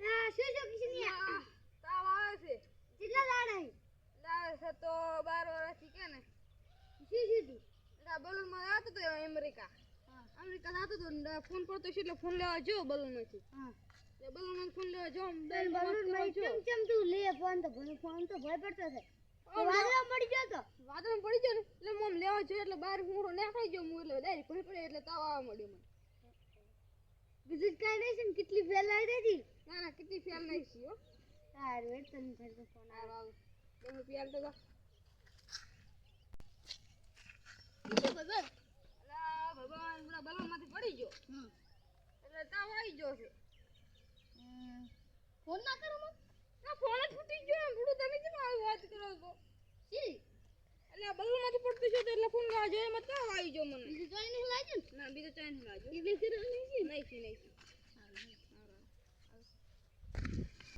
આ શું શું કિશનિયા તાવ આવે છે કેટલા દાડા લાવે છે તો 12 વર્ષથી કે ને શું સીધું આ બલૂન માં આવતો તો અમેરિકા આવતો તો ફોન કરતો છે એટલે ફોન લેવા જો બલૂન માંથી હા એ બલૂન માં ફોન લેવા જો બલૂન માં ચમ તું લે ફોન તો ભય પડતો છે વાદળા પડી ગયો તો વાદળમાં પડી ગયો ને એટલે મમ લેવા જો એટલે બહાર હું નીકળી ગયો હું એટલે ડાયરેક્ટ ભય પડે એટલે તાવ આવવા મળ્યો મને બીજું કઈ નહીં છે ને કેટલી ફેલ આવી રહી ના ના કેટલી ફેલ નહીં છે હો સારું એટલે તને ફેર ફોન આવ તમે ફેલ તો જા ભગવાન અલા ભગવાન પૂરા બલૂન માંથી પડી ગયો એટલે તાવ આવી ગયો છે ફોન ના કરો મને ના ફોન જ ફૂટી ગયો એમ પૂરું તમે કેમ આવી વાત કરો છો સી એટલે આ બલૂન માંથી પડતું છે તો એટલે ફોન લેવા જોઈએ એમાં તાવ આવી ગયો મને બીજું કઈ નહીં લાગ્યું ના બીજો ચાઈ નહીં લાગ્યો એ બેકર નહીં નહીં